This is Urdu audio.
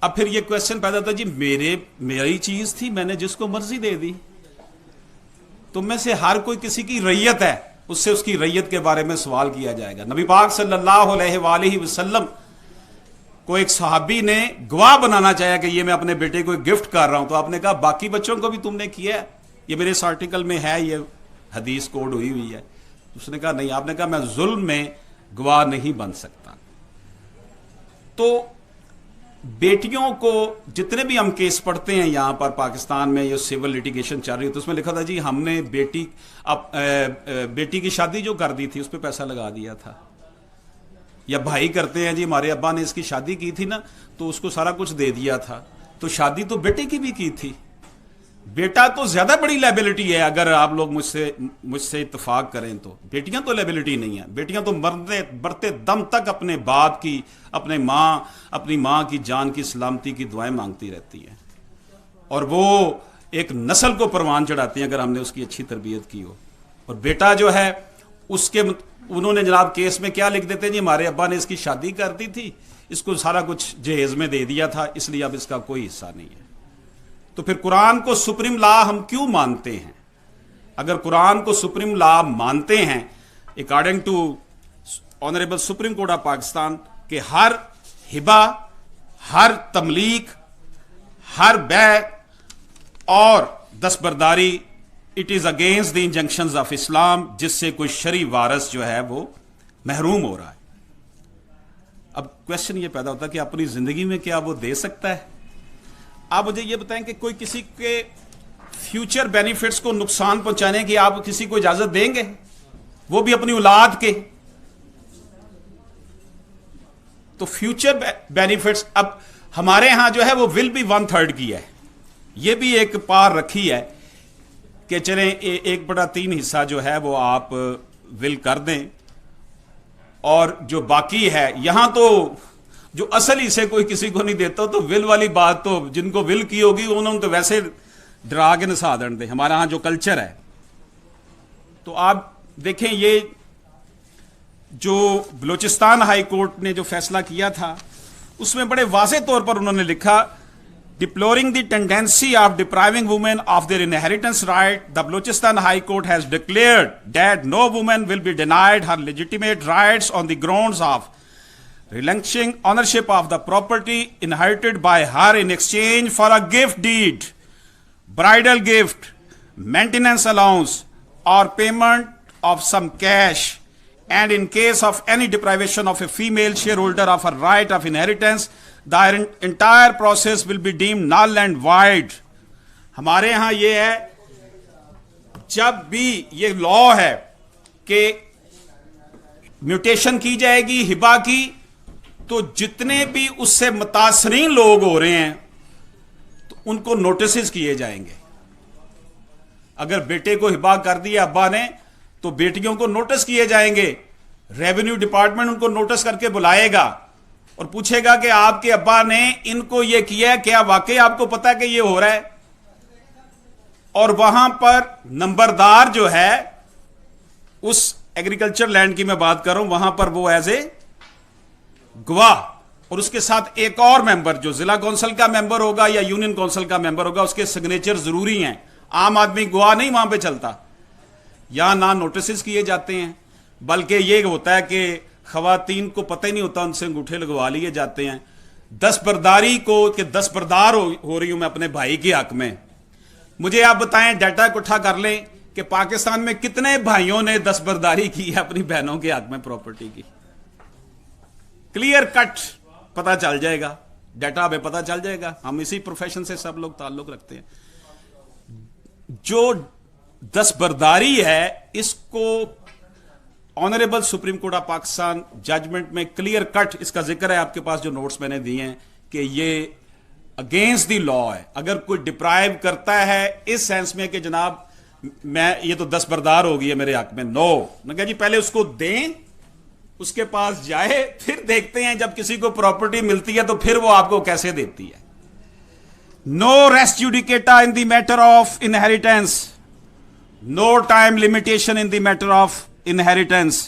اب پھر یہ کوشچن پیدا ہوتا ہے جی میری چیز تھی، میں نے جس کو مرضی دے دی. تم میں سے ہر کوئی کسی کی ریت ہے، اس سے اس کی ریت کے بارے میں سوال کیا جائے گا. نبی پاک صلی اللہ علیہ وآلہ وسلم کو ایک صحابی نے گواہ بنانا چاہا کہ یہ میں اپنے بیٹے کو گفٹ کر رہا ہوں، تو آپ نے کہا باقی بچوں کو بھی تم نے کیا ہے؟ یہ میرے اس آرٹیکل میں ہے، یہ حدیث کوڈ ہوئی ہے. اس نے کہا نہیں. آپ نے کہا میں ظلم میں گواہ نہیں بن سکتا. تو بیٹیوں کو جتنے بھی ہم کیس پڑھتے ہیں یہاں پر پاکستان میں، یہ سول لیٹیگیشن چل رہی ہے، تو اس میں لکھا تھا جی ہم نے بیٹی کی شادی جو کر دی تھی اس پہ پیسہ لگا دیا تھا. یا بھائی کرتے ہیں جی ہمارے ابا نے اس کی شادی کی تھی نا تو اس کو سارا کچھ دے دیا تھا. تو شادی تو بیٹے کی بھی کی تھی. بیٹا تو زیادہ بڑی لیبلٹی ہے. اگر آپ لوگ مجھ سے اتفاق کریں تو بیٹیاں تو لیبلٹی نہیں ہیں. بیٹیاں تو مرتے دم تک اپنے باپ کی، اپنی ماں کی جان کی سلامتی کی دعائیں مانگتی رہتی ہیں، اور وہ ایک نسل کو پروان چڑھاتی ہیں اگر ہم نے اس کی اچھی تربیت کی ہو. اور بیٹا جو ہے اس کے انہوں نے جناب کیس میں کیا لکھ دیتے ہیں جی ہمارے ابا نے اس کی شادی کر دی تھی، اس کو سارا کچھ جہیز میں دے دیا تھا، اس لیے اب اس کا کوئی حصہ نہیں ہے. تو پھر قرآن کو سپریم لا ہم کیوں مانتے ہیں؟ اگر قرآن کو سپریم لا مانتے ہیں according to honourable supreme court of Pakistan کہ ہر ہبہ، ہر تملیک، ہر بیع اور دستبرداری it is against the injunctions of Islam, جس سے کوئی شرعی وارث جو ہے وہ محروم ہو رہا ہے. اب کوشچن یہ پیدا ہوتا ہے کہ اپنی زندگی میں کیا وہ دے سکتا ہے؟ آپ مجھے یہ بتائیں کہ کوئی کسی کے فیوچر بینیفٹس کو نقصان پہنچانے کی آپ کسی کو اجازت دیں گے؟ وہ بھی اپنی اولاد کے. تو فیوچر بینیفٹس اب ہمارے ہاں جو ہے وہ ول بھی 1/3 کی ہے. یہ بھی ایک پار رکھی ہے کہ چلیں 1/3 حصہ جو ہے وہ آپ ول کر دیں، اور جو باقی ہے یہاں تو جو اصل حصے کوئی کسی کو نہیں دیتا، تو ول والی بات تو جن کو ول کی ہوگی انہوں نے تو ویسے ڈرا کے نسا دیں دیں. ہمارے ہاں جو کلچر ہے، تو آپ دیکھیں یہ جو بلوچستان ہائی کورٹ نے جو فیصلہ کیا تھا اس میں بڑے واضح طور پر انہوں نے لکھا Deploring the tendency of depriving women of their inheritance right, the Balochistan High Court has declared that no woman will be denied her legitimate rights on the grounds of relinquishing ownership of the property inherited by her in exchange for a gift deed, bridal gift, maintenance allowance, or payment of some cash, and in case of any deprivation of a female shareholder of her right of inheritance, the entire process will be deemed null and void. ہمارے ہاں یہ ہے جب بھی یہ لا ہے کہ میوٹیشن کی جائے گی ہبہ کی، تو جتنے بھی اس سے متاثرین لوگ ہو رہے ہیں تو ان کو نوٹسز کیے جائیں گے. اگر بیٹے کو ہبہ کر دیا ابا نے تو بیٹیوں کو نوٹس کیے جائیں گے. ریونیو ڈپارٹمنٹ ان کو نوٹس کر کے بلائے گا اور پوچھے گا کہ آپ کے ابا نے ان کو یہ کیا ہے، کیا واقعی آپ کو پتا کہ یہ ہو رہا ہے؟ اور وہاں پر نمبردار جو ہے اس ایگریکلچر لینڈ کی میں بات کر رہا ہوں، وہاں پر وہ ایز اے گواہ، اور اس کے ساتھ ایک اور ممبر جو ضلع کونسل کا ممبر ہوگا یا یونین کونسل کا ممبر ہوگا، اس کے سگنیچر ضروری ہیں. عام آدمی گواہ نہیں وہاں پہ چلتا. یہاں نہ نوٹسز کیے جاتے ہیں، بلکہ یہ ہوتا ہے کہ خواتین کو پتہ ہی نہیں ہوتا، ان سے انگوٹھے لگوا لیے جاتے ہیں. دستبرداری کو کہ دستبردار ہو رہی ہوں میں اپنے بھائی کے حق میں. مجھے آپ بتائیں، ڈیٹا اکٹھا کر لیں کہ پاکستان میں کتنے بھائیوں نے دستبرداری کی ہے اپنی بہنوں کے حق میں پراپرٹی کی. کلیئر کٹ پتہ چل جائے گا، ڈیٹا ہمیں پتہ چل جائے گا. ہم اسی پروفیشن سے سب لوگ تعلق رکھتے ہیں. جو دستبرداری ہے اس کو honourable supreme court of Pakistan judgment میں کلیئر کٹ اس کا ذکر ہے. آپ کے پاس جو نوٹس میں نے دیے ہیں کہ یہ اگینسٹ دی لا ہے. اگر کوئی ڈپرائیو کرتا ہے اس سینس میں کہ جناب میں یہ تو دستبردار ہو گئی ہے میرے حق میں، نو کہ جی پہلے اس کو دیں، اس کے پاس جائے، پھر دیکھتے ہیں جب کسی کو پراپرٹی ملتی ہے تو پھر وہ آپ کو کیسے دیتی ہے. No res judicata in the matter of inheritance, no time limitation in the matter of inheritance.